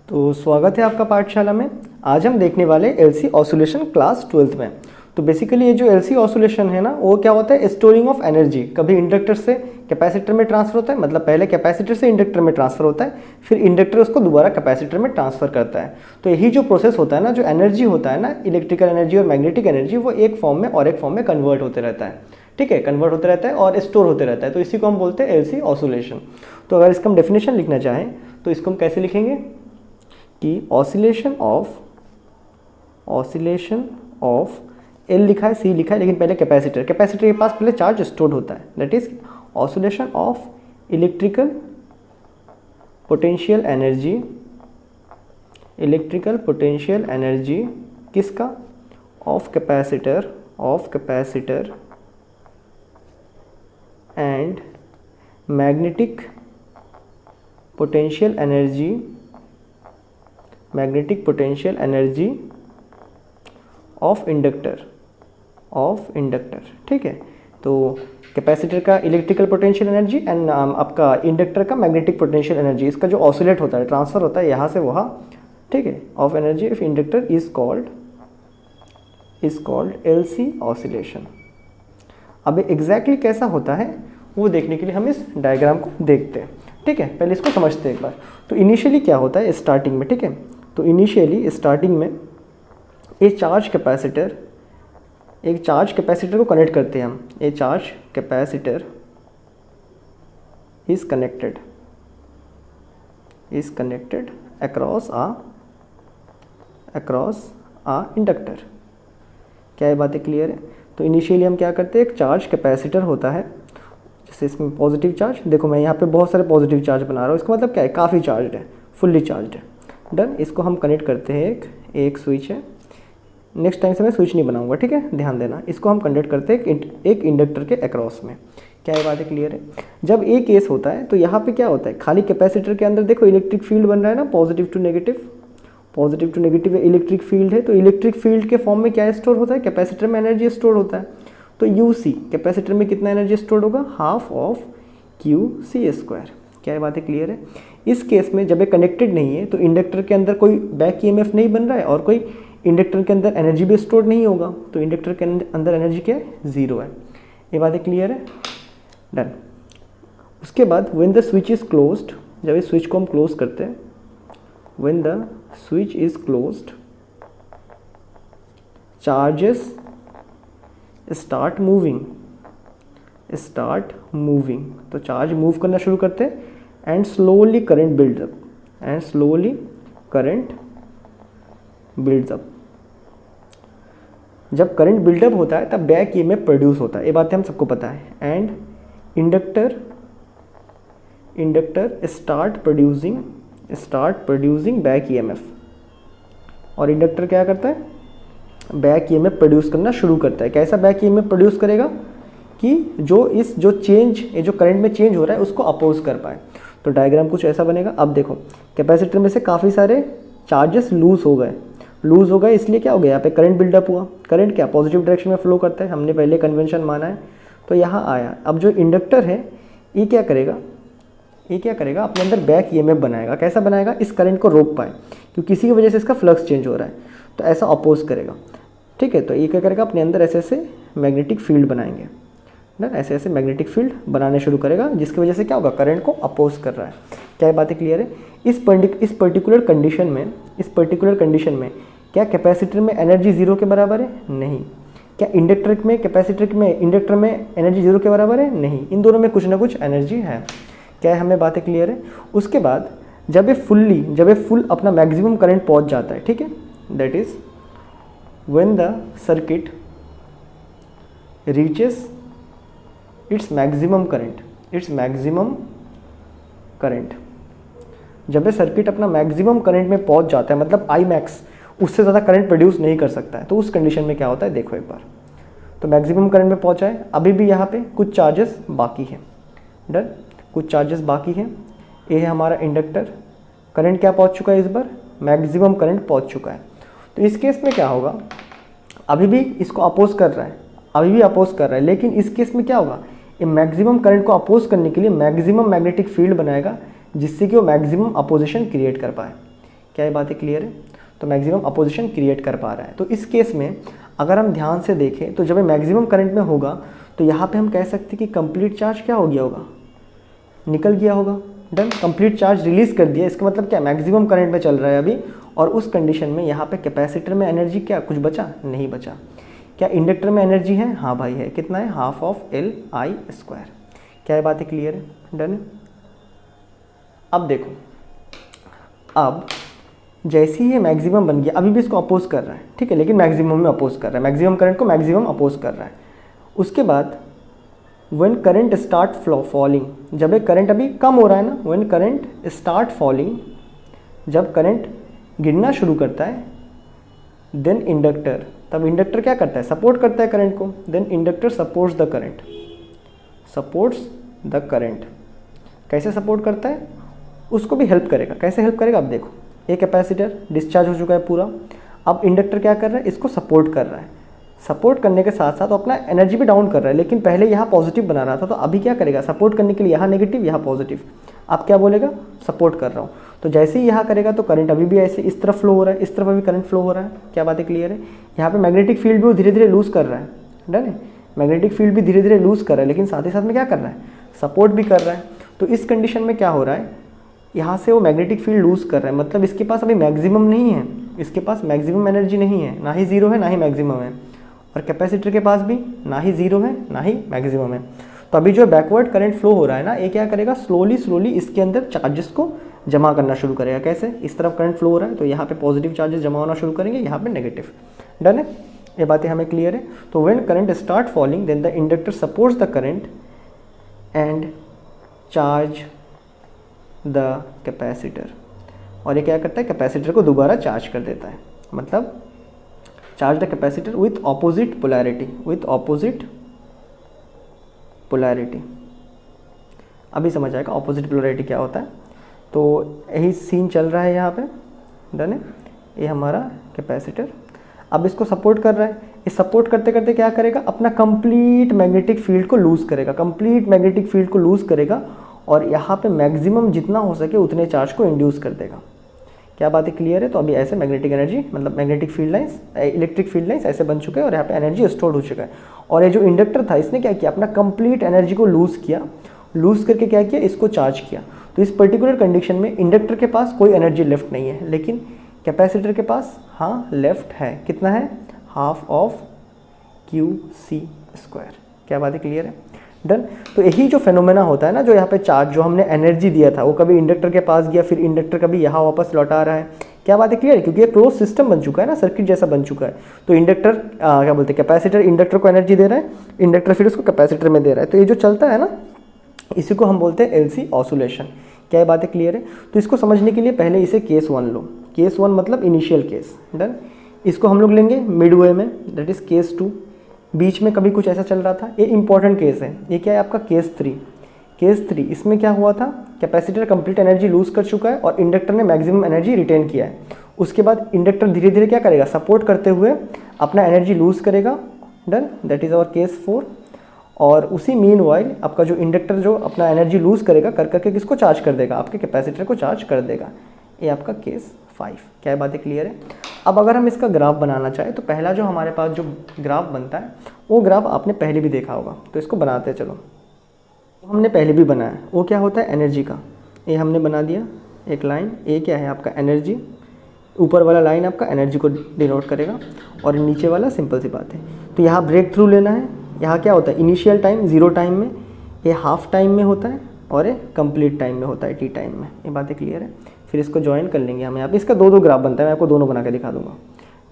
तो स्वागत है आपका पाठशाला में। आज हम देखने वाले एलसी ऑसिलेशन क्लास 12th में। तो बेसिकली ये जो एलसी ऑसिलेशन है ना, वो क्या होता है, स्टोरिंग ऑफ एनर्जी। कभी इंडक्टर से कैपेसिटर में ट्रांसफर होता है, मतलब पहले कैपेसिटर से इंडक्टर में ट्रांसफर होता है, फिर इंडक्टर उसको दोबारा कैपेसिटर में ट्रांसफर करता है। तो यही जो प्रोसेस होता है ना, जो एनर्जी होता है ना, इलेक्ट्रिकल एनर्जी और मैग्नेटिक एनर्जी, वो एक फॉर्म में और एक फॉर्म में कन्वर्ट होते रहता है। ठीक है, कन्वर्ट होते रहता है और स्टोर होते रहता है। तो इसी को हम बोलते हैं एलसी ऑसिलेशन। तो अगर इसका हम डेफिनेशन लिखना चाहें तो इसको हम कैसे लिखेंगे कि ऑसिलेशन ऑफ एल लिखा है, सी लिखा है, लेकिन पहले कैपेसिटर के पास पहले चार्ज स्टोर्ड होता है। That is oscillation of electrical potential energy किसका, of capacitor and magnetic potential energy of inductor. ठीक है, तो कैपेसिटर का इलेक्ट्रिकल पोटेंशियल एनर्जी एंड आपका इंडक्टर का मैग्नेटिक पोटेंशियल एनर्जी, इसका जो ऑसिलेट होता है, ट्रांसफर होता है यहाँ से वहाँ, ठीक है, of energy of inductor is called LC oscillation. अब एग्जैक्टली कैसा होता है वो देखने के लिए हम इस डायग्राम को देखते हैं। ठीक है, पहले इसको समझते हैं एक बार। तो इनिशियली क्या होता है स्टार्टिंग में, ठीक है, तो इनिशियली स्टार्टिंग में एक चार्ज कैपेसिटर को कनेक्ट करते हैं हम। A charge capacitor is connected across a inductor. क्या ये बातें क्लियर है? तो इनिशियली हम क्या करते हैं, एक चार्ज कैपेसिटर होता है, जैसे इसमें पॉजिटिव चार्ज, देखो मैं यहाँ पे बहुत सारे पॉजिटिव चार्ज बना रहा हूँ, इसका मतलब क्या है, काफ़ी चार्ज है, फुल्ली चार्ज है। डन, इसको हम कनेक्ट करते हैं, एक स्विच है। नेक्स्ट टाइम से मैं स्विच नहीं बनाऊंगा, ठीक है, ध्यान देना। इसको हम कनेक्ट करते हैं एक इंडक्टर के अक्रॉस में। क्या ये बातें क्लियर है? जब एक केस होता है तो यहाँ पे क्या होता है, खाली कैपेसिटर के अंदर देखो इलेक्ट्रिक फील्ड बन रहा है ना, positive to negative electric field है। तो इलेक्ट्रिक फील्ड के फॉर्म में क्या स्टोर होता है, कैपेसिटर में एनर्जी स्टोर होता है। तो यूसी कैपेसिटर में कितना एनर्जी स्टोर होगा, हाफ ऑफ QC²। क्या ये बातें क्लियर है? इस केस में जब ये कनेक्टेड नहीं है तो इंडक्टर के अंदर कोई बैक EMF नहीं बन रहा है और कोई इंडक्टर के अंदर एनर्जी भी स्टोर नहीं होगा, तो इंडक्टर के अंदर एनर्जी क्या है, ज़ीरो है। ये बातें क्लियर है? डन। उसके बाद when the switch is closed, जब इस स्विच को हम क्लोज करते हैं, when the switch is closed charges start moving, तो चार्ज मूव करना शुरू करते हैं and slowly current builds up. जब करंट बिल्डअप होता है तब बैक EMF प्रोड्यूस होता है, ये बातें हम सबको पता है। And inductor start producing back EMF, और इंडक्टर क्या करता है, बैक EMF प्रोड्यूस करना शुरू करता है। कैसा बैक EMF प्रोड्यूस करेगा कि जो करंट में चेंज हो रहा है उसको अपोज कर पाए। तो डायग्राम कुछ ऐसा बनेगा। अब देखो कैपेसिटर में से काफ़ी सारे चार्जेस लूज हो गए, इसलिए क्या हो गया, यहाँ पे करंट बिल्डअप हुआ। करंट क्या पॉजिटिव डायरेक्शन में फ्लो करता है, हमने पहले कन्वेंशन माना है। तो यहाँ आया, अब जो इंडक्टर है ये क्या करेगा, अपने अंदर बैक EMF बनाएगा। कैसा बनाएगा, इस करंट को रोक पाए, क्योंकि किसी की वजह से इसका फ्लक्स चेंज हो रहा है, तो ऐसा अपोज करेगा। ठीक है, तो ये क्या करेगा, अपने अंदर ऐसे मैग्नेटिक फील्ड बनाएंगे ना, ऐसे मैग्नेटिक फील्ड बनाने शुरू करेगा, जिसकी वजह से क्या होगा, करंट को अपोज कर रहा है। क्या ये बातें क्लियर है? इस पर्टिकुलर कंडीशन में क्या कैपेसिटर में एनर्जी जीरो के बराबर है? नहीं। क्या इंडक्टर में एनर्जी जीरो के बराबर है? नहीं। इन दोनों में कुछ ना कुछ एनर्जी है। क्या है, हमें बातें क्लियर है? उसके बाद जब ये फुल अपना मैक्सिमम करंट पहुंच जाता है, ठीक है, that is when the circuit reaches its maximum current, जब ये सर्किट अपना मैक्सिमम करंट में पहुंच जाता है, मतलब Imax, उससे ज़्यादा करंट प्रोड्यूस नहीं कर सकता है, तो उस कंडीशन में क्या होता है, देखो एक बार। तो मैक्सिमम करंट में पहुंचा है, अभी भी यहाँ पे कुछ चार्जेस बाकी हैं। डन, कुछ चार्जेस बाकी हैं। ये है हमारा इंडक्टर, करंट क्या पहुंच चुका है, इस बार मैक्सिमम करंट पहुंच चुका है। तो इस केस में क्या होगा, अभी भी इसको अपोज कर रहा है, लेकिन इस केस में क्या होगा, ये मैक्सिमम करंट को अपोज करने के लिए मैक्सिमम मैग्नेटिक फील्ड बनाएगा, जिससे कि वो मैक्सिमम अपोजिशन क्रिएट कर पाए। क्या ये बातें क्लियर है? तो मैक्सिमम अपोजिशन क्रिएट कर पा रहा है। तो इस केस में अगर हम ध्यान से देखें तो जब ये मैक्सिमम करंट में होगा तो यहाँ पे हम कह सकते हैं कि कंप्लीट चार्ज क्या हो गया होगा, निकल गया होगा। डन, कंप्लीट चार्ज रिलीज कर दिया, इसका मतलब क्या, मैक्सिमम करंट में चल रहा है अभी, और उस कंडीशन में यहाँ पे कैपेसिटर में एनर्जी क्या कुछ बचा, नहीं बचा। क्या इंडक्टर में एनर्जी है? हाँ भाई है। कितना है? Half of Li²। क्या ये बातें क्लियर है? डन। अब देखो, अब जैसे ही ये मैक्सिमम बन गया, अभी भी इसको अपोज कर रहा है, ठीक है, लेकिन मैक्सिमम में अपोज कर रहा है, मैक्सिमम करंट को मैक्सिमम अपोज कर रहा है। उसके बाद व्हेन करंट स्टार्ट फॉलिंग, जब एक करंट अभी कम हो रहा है ना, व्हेन करंट स्टार्ट फॉलिंग, जब करंट गिरना शुरू करता है, देन इंडक्टर, तब इंडक्टर क्या करता है, सपोर्ट करता है करंट को, then inductor supports the current, supports the current. कैसे सपोर्ट करता है? उसको भी हेल्प करेगा। कैसे हेल्प करेगा? अब देखो, ये कैपेसिटर डिस्चार्ज हो चुका है पूरा, अब इंडक्टर क्या कर रहा है, इसको सपोर्ट कर रहा है। सपोर्ट करने के साथ साथ अपना एनर्जी भी डाउन कर रहा है, लेकिन पहले यहाँ पॉजिटिव बना रहा था, तो अभी क्या करेगा, सपोर्ट करने के लिए यहाँ नेगेटिव, यहाँ पॉजिटिव। अब क्या बोलेगा, सपोर्ट कर रहा हूँ। तो जैसे ही यहाँ करेगा तो करंट अभी भी ऐसे इस तरफ फ्लो हो रहा है, इस तरफ अभी करंट फ्लो हो रहा है। क्या बातें क्लियर है? यहाँ पे मैग्नेटिक फील्ड भी वो धीरे धीरे लूज कर रहा है। डन है, मैग्नेटिक फील्ड भी धीरे धीरे लूज कर रहा है, लेकिन साथ ही साथ में क्या कर रहा है, सपोर्ट भी कर रहा है। तो इस कंडीशन में क्या हो रहा है, यहाँ से वो मैग्नेटिक फील्ड लूज कर रहा है, मतलब इसके पास अभी मैक्सिमम नहीं है, इसके पास मैक्सिमम एनर्जी नहीं है, ना ही जीरो है ना ही मैक्सिमम है। और कैपेसिटर के पास भी ना ही जीरो है ना ही मैक्सिमम है। तो अभी जो बैकवर्ड करंट फ्लो हो रहा है ना, ये क्या करेगा, स्लोली इसके अंदर चार्जेस को जमा करना शुरू करेगा। कैसे? इस तरफ करंट फ्लो हो रहा है तो यहाँ पे पॉजिटिव चार्जेस जमा होना शुरू करेंगे, यहाँ पे नेगेटिव। डन है, ये बातें हमें क्लियर है। तो when current start falling, then the inductor supports the current and charge the capacitor. और ये क्या करता है, कैपेसिटर को दोबारा चार्ज कर देता है, मतलब charge the capacitor with opposite polarity, with opposite polarity. अभी समझ आएगा ऑपोजिट पोलैरिटी क्या होता है। तो यही सीन चल रहा है यहाँ पे। डन है, ये हमारा कैपेसिटर अब इसको सपोर्ट कर रहा है। इस सपोर्ट करते करते क्या करेगा, अपना कंप्लीट मैग्नेटिक फील्ड को लूज करेगा, कंप्लीट मैग्नेटिक फील्ड को लूज करेगा, और यहाँ पे मैक्सिमम जितना हो सके उतने चार्ज को इंड्यूस कर देगा। क्या बातें क्लियर है? तो अभी ऐसे मैग्नेटिक एनर्जी, मतलब magnetic field lines, electric field lines ऐसे बन चुके हैं, और यहाँ पे एनर्जी स्टोर हो चुका है। और ये जो इंडक्टर था, इसने क्या किया, अपना कंप्लीट एनर्जी को लूज किया, लूज करके क्या किया, इसको चार्ज किया। तो इस पर्टिकुलर कंडीशन में इंडक्टर के पास कोई एनर्जी लेफ्ट नहीं है, लेकिन कैपेसिटर के पास हाँ लेफ्ट है। कितना है? Half of QC²। क्या बातें क्लियर है? डन। तो यही जो फेनोमेना होता है ना, जो यहाँ पे चार्ज, जो हमने एनर्जी दिया था, वो कभी इंडक्टर के पास गया, फिर इंडक्टर कभी यहाँ वापस लौटा रहा है। क्या बात है क्लियर है? क्योंकि ये क्लोज सिस्टम बन चुका है ना, सर्किट जैसा बन चुका है। तो इंडक्टर क्या बोलते हैं, कैपेसिटर इंडक्टर को एनर्जी दे रहा है, इंडक्टर फिर उसको कैपेसिटर में दे रहा है। तो ये जो चलता है ना, इसी को हम बोलते हैं LC ऑसिलेशन। क्या ये बातें क्लियर है? तो इसको समझने के लिए पहले इसे केस 1 लो। केस 1 मतलब इनिशियल केस। डन। इसको हम लोग लेंगे मिडवे में, दैट इज केस 2। बीच में कभी कुछ ऐसा चल रहा था, ये इंपॉर्टेंट केस है। ये क्या है आपका? केस 3। केस 3 इसमें क्या हुआ था, कैपेसिटर कंप्लीट एनर्जी लूज कर चुका है और इंडक्टर ने मैक्सिमम एनर्जी रिटेन किया है। उसके बाद इंडक्टर धीरे धीरे क्या करेगा, सपोर्ट करते हुए अपना एनर्जी लूज करेगा। Done, that is our case 4। और उसी मीन वाइल आपका जो इंडक्टर जो अपना एनर्जी लूज करेगा, कर करके किसको चार्ज कर देगा, आपके कैपेसिटर को चार्ज कर देगा। ये आपका केस 5। क्या है बातें क्लियर है? अब अगर हम इसका ग्राफ बनाना चाहें तो पहला जो हमारे पास जो ग्राफ बनता है, वो ग्राफ आपने पहले भी देखा होगा, तो इसको बनाते हैं। चलो, हमने पहले भी बनाया। वो क्या होता है, एनर्जी का। ये हमने बना दिया एक लाइन। ये क्या है आपका एनर्जी, ऊपर वाला लाइन आपका एनर्जी को डिनोट करेगा, और नीचे वाला सिंपल सी बात है। तो यहाँ ब्रेक थ्रू लेना है। यहाँ क्या होता है, इनिशियल टाइम 0 टाइम में, ये हाफ टाइम में होता है, और ये कंप्लीट टाइम में होता है, T टाइम में। ये बातें क्लियर है? फिर इसको ज्वाइन कर लेंगे हम यहाँ पे। इसका 2 ग्राफ बनता है, मैं आपको दोनों बना के दिखा दूंगा,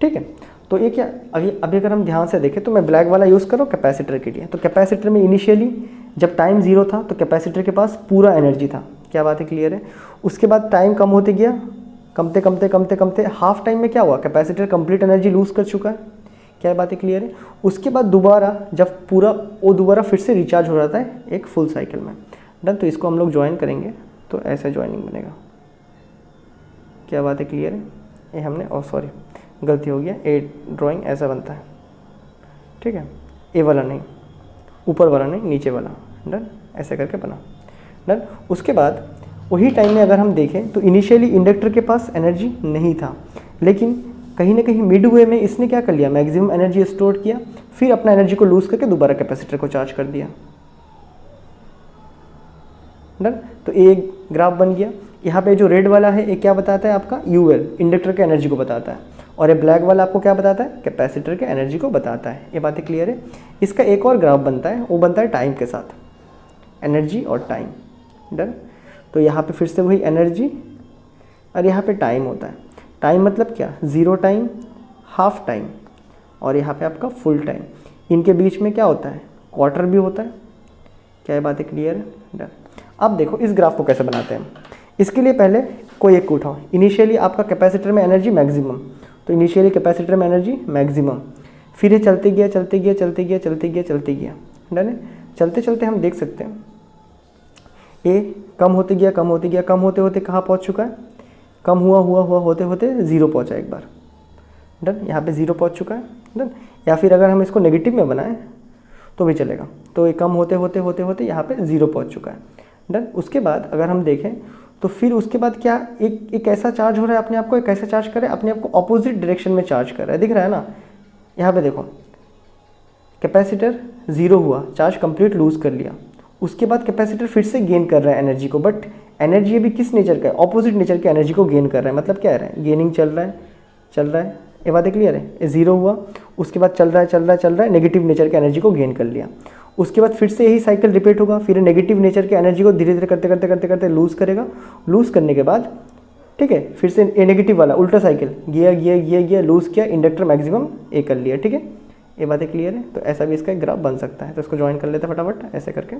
ठीक है। तो ये क्या, अभी अगर हम ध्यान से देखें तो मैं ब्लैक वाला यूज़ करूँ कैपेसिटर के लिए। तो कैपेसिटर में इनिशियली जब टाइम 0 था तो कैपेसिटर के पास पूरा एनर्जी था। क्या बात है क्लियर है? उसके बाद टाइम कम होते गया, कमते हाफ टाइम में क्या हुआ, कैपेसिटर कंप्लीट एनर्जी लूज कर चुका है। क्या बात है क्लियर है? उसके बाद दोबारा जब पूरा वो दोबारा फिर से रिचार्ज हो जाता है एक फुल साइकिल में। डन। तो इसको हम लोग ज्वाइन करेंगे तो ऐसा ज्वाइनिंग बनेगा। क्या बात है क्लियर है? ये हमने सॉरी गलती हो गया, ए ड्राइंग ऐसा बनता है, ठीक है। ए वाला नहीं, ऊपर वाला नहीं, नीचे वाला। डन। ऐसे करके बना। डन। उसके बाद वही टाइम में अगर हम देखें तो इनिशियली इंडक्टर के पास एनर्जी नहीं था, लेकिन कहीं ना कहीं मिड वे में इसने क्या कर लिया, मैक्सिमम एनर्जी स्टोर किया, फिर अपना एनर्जी को लूज करके दोबारा कैपेसिटर को चार्ज कर दिया। डन। तो एक ग्राफ बन गया। यहाँ पे जो रेड वाला है ये क्या बताता है आपका, यूएल इंडक्टर के एनर्जी को बताता है, और ये ब्लैक वाला आपको क्या बताता है, कैपेसिटर के एनर्जी को बताता है। ये बातें क्लियर है। इसका एक और ग्राफ बनता है, वो बनता है टाइम के साथ, एनर्जी और टाइम। डन। तो यहाँ पे फिर से वही एनर्जी और यहाँ पे टाइम होता है। टाइम मतलब क्या, ज़ीरो टाइम, हाफ टाइम, और यहाँ पे आपका फुल टाइम। इनके बीच में क्या होता है, क्वार्टर भी होता है। क्या ये बातें क्लियर है। डन। अब देखो इस ग्राफ को कैसे बनाते हैं। इसके लिए पहले कोई एक उठाओ। इनिशियली आपका कैपेसिटर में एनर्जी मैक्सिमम, तो इनिशियली कैपेसिटर में एनर्जी मैक्सिमम, फिर ये चलते गया चलते गया चलते गया चलते गया चलते गया। डन है। चलते चलते हम देख सकते हैं ये कम होते गया कम होते गया, कम होते होते कहाँ पहुँच चुका है, कम हुआ हुआ हुआ होते होते ज़ीरो पहुँचा एक बार। डन। यहाँ पे ज़ीरो पहुँच चुका है। डन। या फिर अगर हम इसको नेगेटिव में बनाएं तो भी चलेगा। तो ये कम होते होते होते होते यहाँ पे ज़ीरो पहुँच चुका है। डन। उसके बाद अगर हम देखें तो फिर उसके बाद क्या, एक ऐसा चार्ज हो रहा है अपने आप को, एक ऐसा चार्ज कर रहा है अपने आप को अपोजिट डायरेक्शन में चार्ज कर रहा है। दिख रहा है ना, यहाँ पे देखो कैपेसिटर ज़ीरो हुआ, चार्ज कंप्लीट लूज़ कर लिया, उसके बाद कैपेसिटर फिर से गेन कर रहा है एनर्जी को, बट एनर्जी अभी किस नेचर का है, ऑपोजिट नेचर की एनर्जी को गेन कर रहा है। मतलब क्या है, गेनिंग चल रहा है। ये बातें क्लियर है। ये ज़ीरो हुआ, उसके बाद चल रहा है, नेगेटिव नेचर की एनर्जी को गेन कर लिया, उसके बाद फिर से यही साइकिल रिपीट होगा, फिर नेगेटिव नेचर की एनर्जी को धीरे धीरे करते करते करते करते लूज़ करेगा। लूज़ करने के बाद ठीक है, फिर से ए नेगेटिव वाला उल्टा साइकिल, गया लूज़ किया, इंडक्टर मैक्सिमम ए कर लिया। ठीक है, ये बातें क्लियर है। तो ऐसा भी इसका एक ग्राफ बन सकता है। तो इसको ज्वाइन कर लेते हैं फटाफट ऐसे करके।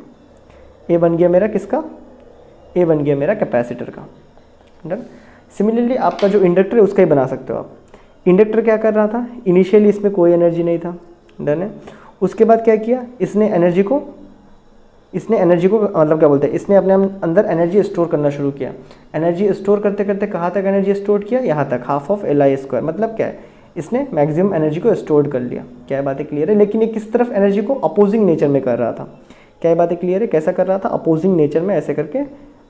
ए बन गया मेरा किसका, ए बन गया मेरा कैपेसिटर का। डन। सिमिलरली आपका जो इंडक्टर है उसका ही बना सकते हो आप। इंडक्टर क्या कर रहा था, इनिशियली इसमें कोई एनर्जी नहीं था। डन है। उसके बाद क्या किया, इसने एनर्जी को मतलब क्या बोलते हैं, इसने अपने अंदर एनर्जी स्टोर करना शुरू किया। एनर्जी स्टोर करते करते कहाँ तक एनर्जी स्टोर किया, यहाँ तक, हाफ ऑफ Li²। मतलब क्या है, इसने मैक्सिमम एनर्जी को स्टोर कर लिया। क्या है बातें क्लियर है। लेकिन ये किस तरफ एनर्जी को, अपोजिंग नेचर में कर रहा था। क्या है बातें क्लियर है। कैसा कर रहा था, अपोजिंग नेचर में ऐसे करके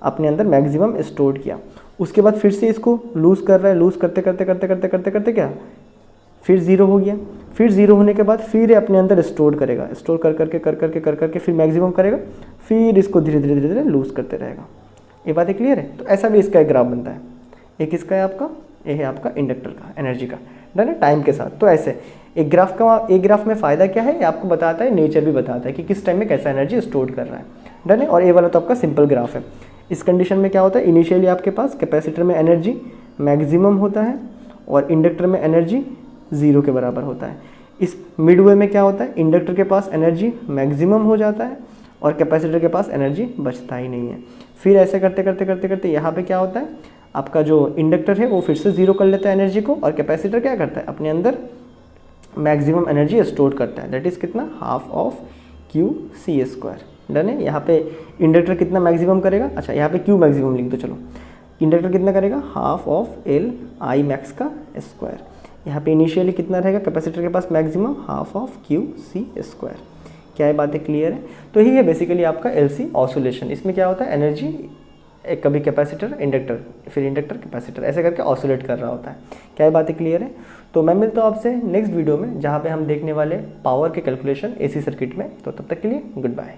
अपने अंदर मैक्सिमम स्टोर किया। उसके बाद फिर से इसको लूज़ कर रहा है, लूज़ करते करते करते करते करते करते क्या, फिर ज़ीरो हो गया। फिर ज़ीरो होने के बाद फिर ये अपने अंदर स्टोर करेगा, स्टोर कर करके फिर मैक्सिमम करेगा, फिर इसको धीरे धीरे धीरे धीरे लूज़ करते रहेगा। ये बातें क्लियर है। तो ऐसा भी इसका एक ग्राफ बनता है। एक किसका है आपका, ये है आपका इंडक्टर का, एनर्जी का। डन है, टाइम के साथ। तो ऐसे एक ग्राफ में फ़ायदा क्या है, ये आपको बताता है, नेचर भी बताता है कि किस टाइम में कैसा एनर्जी स्टोर कर रहा है। डन है। और ये वाला तो आपका सिंपल ग्राफ है। इस कंडीशन में क्या होता है, इनिशियली आपके पास कैपेसिटर में एनर्जी मैक्सिमम होता है और इंडक्टर में एनर्जी ज़ीरो के बराबर होता है। इस मिडवे में क्या होता है, इंडक्टर के पास एनर्जी मैक्सिमम हो जाता है और कैपेसिटर के पास एनर्जी बचता ही नहीं है। फिर ऐसे करते करते करते करते यहाँ पे क्या होता है, आपका जो इंडक्टर है वो फिर से ज़ीरो कर लेता है एनर्जी को, और कैपेसिटर क्या करता है, अपने अंदर मैक्सिमम एनर्जी स्टोर करता है। दैट इज़ कितना, हाफ ऑफ Q∗C²। डन है। यहाँ पे इंडक्टर कितना मैक्सिमम करेगा, अच्छा यहाँ पे Q मैक्सिमम लिख दो। चलो, इंडक्टर कितना करेगा, हाफ ऑफ Li⁻max का स्क्वायर। यहाँ पे इनिशियली कितना रहेगा, कैपेसिटर के पास मैक्सिमम हाफ ऑफ Q∗C²। क्या है बातें क्लियर है। तो यही है बेसिकली आपका LC ऑसिलेशन। इसमें क्या होता है, एनर्जी कभी कैपेसिटर इंडक्टर, फिर इंडक्टर कैपेसिटर, ऐसे करके ऑसिलेट कर रहा होता है। क्या है बातें क्लियर है। तो मैं मिलता हूँ आपसे नेक्स्ट वीडियो में, जहाँ पे हम देखने वाले पावर के कैलकुलेशन AC सर्किट में। तो तब तक के लिए गुड बाय।